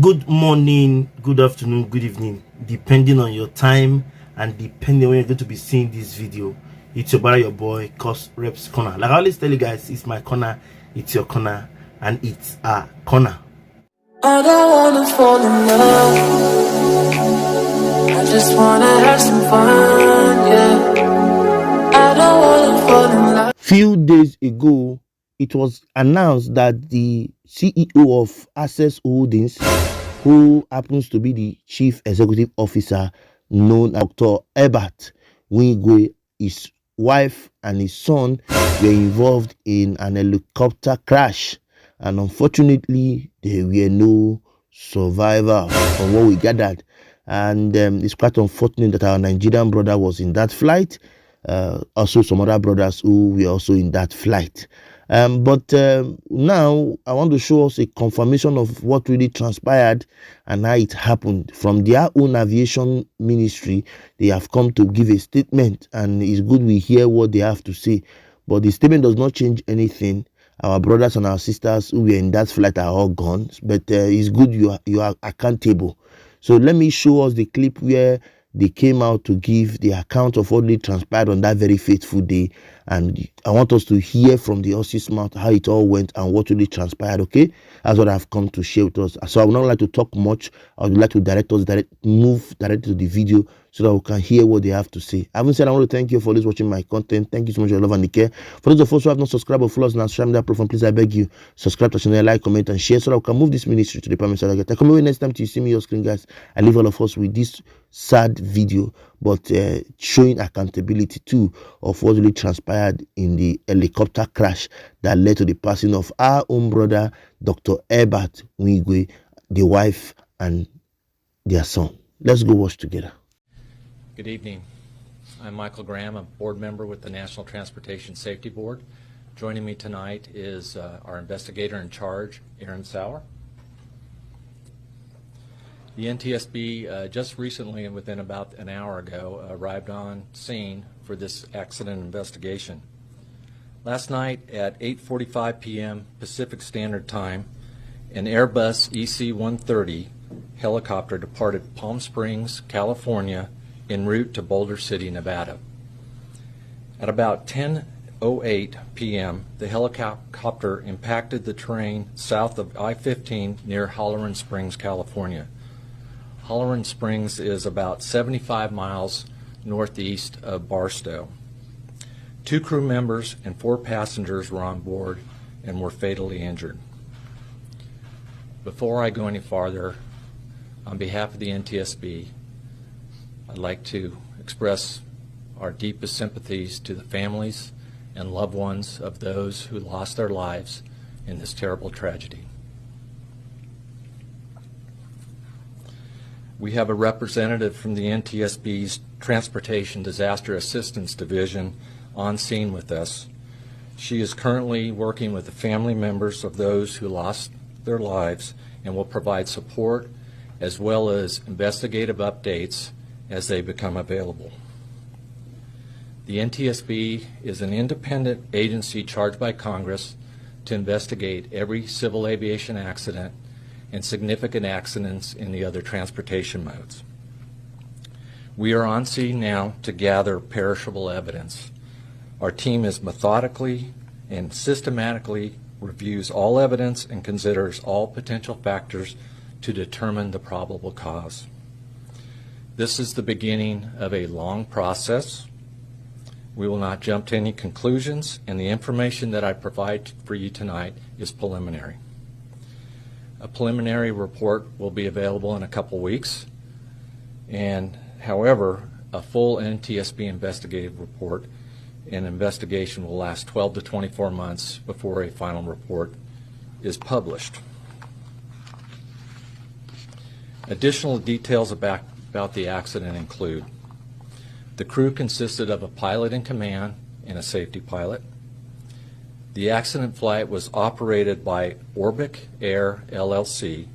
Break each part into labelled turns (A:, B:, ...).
A: Good morning, good afternoon, good evening, depending on your time and depending on when you're going to be seeing this video. It's your brother, your boy, courserepscorner. Like I always tell you guys, it's my corner, it's your corner, and it's our corner.
B: I don't wanna fall in love, I just wanna have some fun, yeah. I don't wanna fall in love.
A: Few days ago, it was announced that the CEO of Access Holdings, who happens to be the chief executive officer, known as Dr. HERBERT WIGWE, his wife and his son were involved in an helicopter crash, and unfortunately there were no survivors from what we gathered. And it's quite unfortunate that our Nigerian brother was in that flight. Also some other brothers who were also in that flight. But now I want to show us a confirmation of what really transpired and how it happened. From their own aviation ministry, they have come to give a statement, and it's good we hear what they have to say. But the statement does not change anything. Our brothers and our sisters who were in that flight are all gone, but it's good you are accountable. So let me show us the clip where they came out to give the account of what really transpired on that very fateful day. And I want us to hear from the horse's mouth how it all went and what really transpired, okay? That's what I've come to share with us. So I would not like to talk much. I would like to move directly to the video so that we can hear what they have to say. Having said, I want to thank you for always watching my content. Thank you so much for your love and the care. For those of us who have not subscribed or followed us on our social media platform, please, I beg you, subscribe to the channel, like, comment, and share so that we can move this ministry to the promised land. I come away next time to see me on your screen, guys. I leave all of us with this sad video, but showing accountability too of what really transpired in the helicopter crash that led to the passing of our own brother, Dr. HERBERT WIGWE, the wife, and their son. Let's go watch together.
C: Good evening. I'm Michael Graham, a board member with the National Transportation Safety Board. Joining me tonight is our investigator in charge, Aaron Sauer. The NTSB just recently, and within about an hour ago, arrived on scene for this accident investigation. Last night at 8:45 p.m. Pacific Standard Time, an Airbus EC-130 helicopter departed Palm Springs, California, en route to Boulder City, Nevada. At about 10:08 p.m., the helicopter impacted the terrain south of I-15 near Halloran Springs, California. Halloran Springs is about 75 miles northeast of Barstow. 2 crew members and 4 passengers were on board and were fatally injured. Before I go any farther, on behalf of the NTSB, I'd like to express our deepest sympathies to the families and loved ones of those who lost their lives in this terrible tragedy. We have a representative from the NTSB's Transportation Disaster Assistance Division on scene with us. She is currently working with the family members of those who lost their lives and will provide support as well as investigative updates as they become available. The NTSB is an independent agency charged by Congress to investigate every civil aviation accident and significant accidents in the other transportation modes. We are on scene now to gather perishable evidence. Our team is methodically and systematically reviews all evidence and considers all potential factors to determine the probable cause. This is the beginning of a long process. We will not jump to any conclusions, and the information that I provide for you tonight is preliminary. A preliminary report will be available in a couple weeks, and however, a full NTSB investigative report and investigation will last 12 to 24 months before a final report is published. Additional details about the accident include: the crew consisted of a pilot in command and a safety pilot. The accident flight was operated by Orbic Air LLC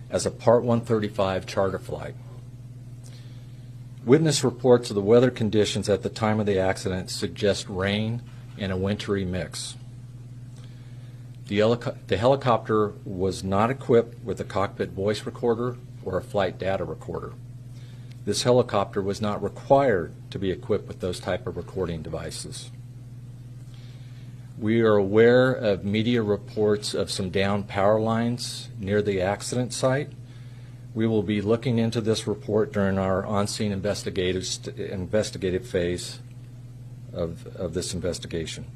C: as a Part 135 charter flight. Witness reports of the weather conditions at the time of the accident suggest rain and a wintry mix. The helicopter was not equipped with a cockpit voice recorder or a flight data recorder. This helicopter was not required to be equipped with those type of recording devices. We are aware of media reports of some downed power lines near the accident site. We will be looking into this report during our on-scene investigative phase of this investigation.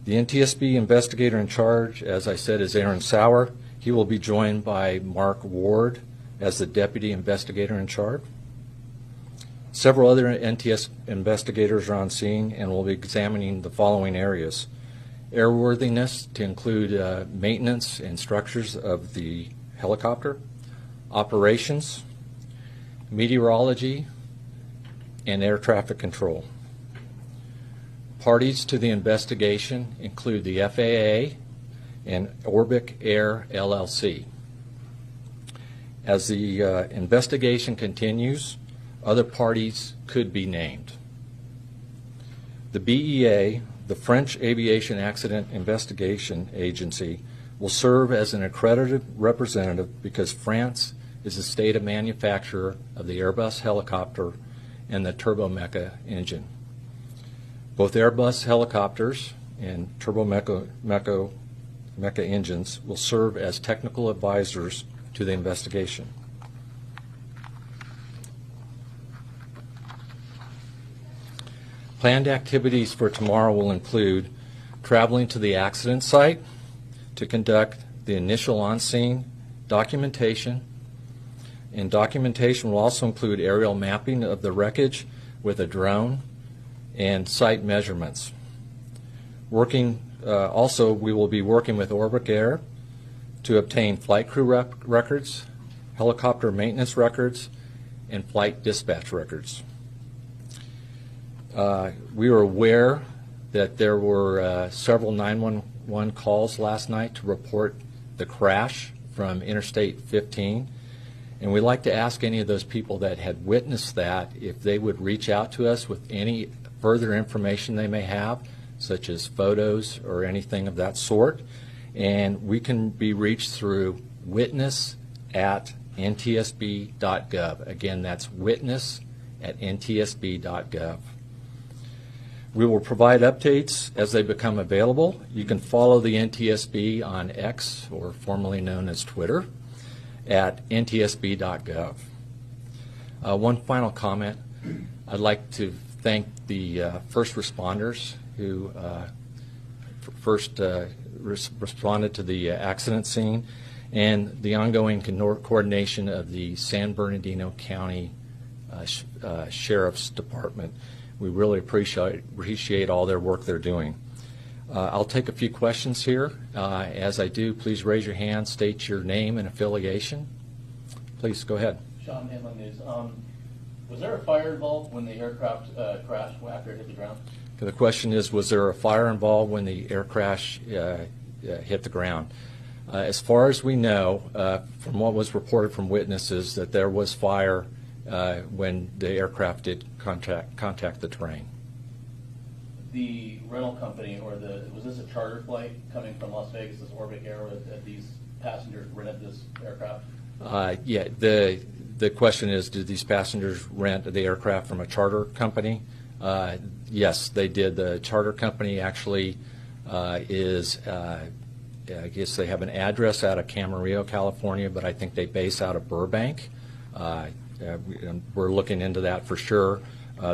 C: The NTSB investigator in charge, as I said, is Aaron Sauer. He will be joined by Mark Ward as the deputy investigator in charge. Several other NTS investigators are on scene and will be examining the following areas: airworthiness, to include maintenance and structures of the helicopter, operations, meteorology, and air traffic control. Parties to the investigation include the FAA and Orbic Air LLC. As the investigation continues, other parties could be named. The BEA, the French Aviation Accident Investigation Agency, will serve as an accredited representative because France is the state of manufacturer of the Airbus helicopter and the turbomeca engine. Both Airbus helicopters and turbomeca engines will serve as technical advisors to the investigation. Planned activities for tomorrow will include traveling to the accident site to conduct the initial on-scene documentation, and documentation will also include aerial mapping of the wreckage with a drone and site measurements. Also, we will be working with Orbic Air to obtain flight crew records, helicopter maintenance records, and flight dispatch records. We are aware that there were several 911 calls last night to report the crash from Interstate 15, and we'd like to ask any of those people that had witnessed that if they would reach out to us with any further information they may have, such as photos or anything of that sort, and we can be reached through witness@ntsb.gov. Again, that's witness@ntsb.gov. We will provide updates as they become available. You can follow the NTSB on X, or formerly known as Twitter, at ntsb.gov. One final comment. I'd like to thank the first responders who first responded to the accident scene, and the ongoing coordination of the San Bernardino County Sheriff's Department. We really appreciate all their work they're doing. I'll take a few questions here. As I do, please raise your hand, state your name and affiliation. Please go ahead.
D: Sean, Inland News. Was there a fire involved when the aircraft crashed after it hit the ground?
C: The question is, was there a fire involved when the air crash hit the ground? As far as we know, from what was reported from witnesses, that there was fire when the aircraft did contact the terrain.
D: The rental company, or was this a charter flight coming from Las Vegas, this Orbic Air, that these passengers rented this aircraft?
C: Yeah, the question is, did these passengers rent the aircraft from a charter company? Yes, they did. The charter company actually is, I guess they have an address out of Camarillo, California, but I think they base out of Burbank. We're looking into that for sure.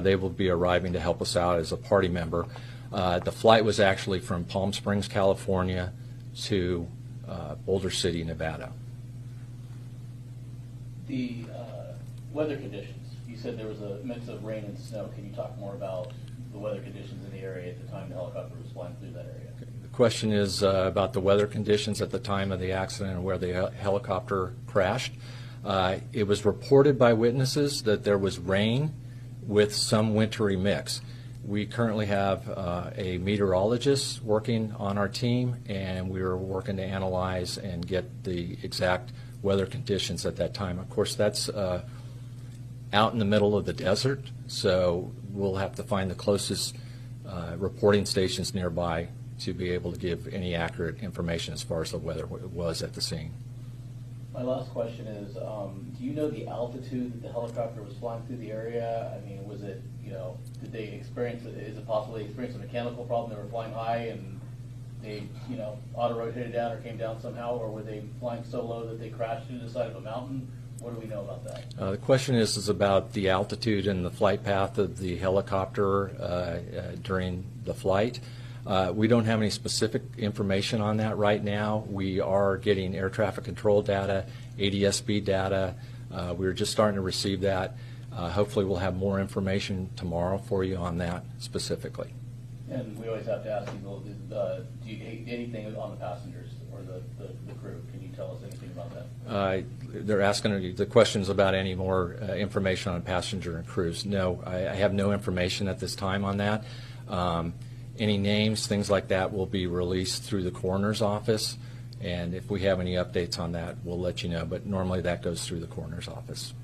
C: They will be arriving to help us out as a party member. The flight was actually from Palm Springs, California to Boulder City, Nevada.
D: The weather conditions. You said there was a mix of rain and snow. Can you talk more about the weather conditions in the area at the time the helicopter was flying through that area?
C: The question is about the weather conditions at the time of the accident and where the helicopter crashed. It was reported by witnesses that there was rain with some wintry mix. We currently have a meteorologist working on our team, and we are working to analyze and get the exact weather conditions at that time. Of course, that's out in the middle of the desert, so we'll have to find the closest reporting stations nearby to be able to give any accurate information as far as the weather was at the scene.
D: My last question is, do you know the altitude that the helicopter was flying through the area? I mean, was it, did they experience, is it possible they experienced a mechanical problem? They were flying high and they, auto-rotated down or came down somehow, or were they flying so low that they crashed into the side of a mountain? What do we know about that?
C: The question is about the altitude and the flight path of the helicopter during the flight. We don't have any specific information on that right now. We are getting air traffic control data, ADS-B data. We're just starting to receive that. Hopefully we'll have more information tomorrow for you on that specifically.
D: And we always have to ask people, do you anything on the passengers or the crew? Can you tell us anything about that?
C: They're asking the questions about any more information on passenger and crews. No, I have no information at this time on that. Any names, things like that will be released through the coroner's office, and if we have any updates on that, we'll let you know, but normally that goes through the coroner's office.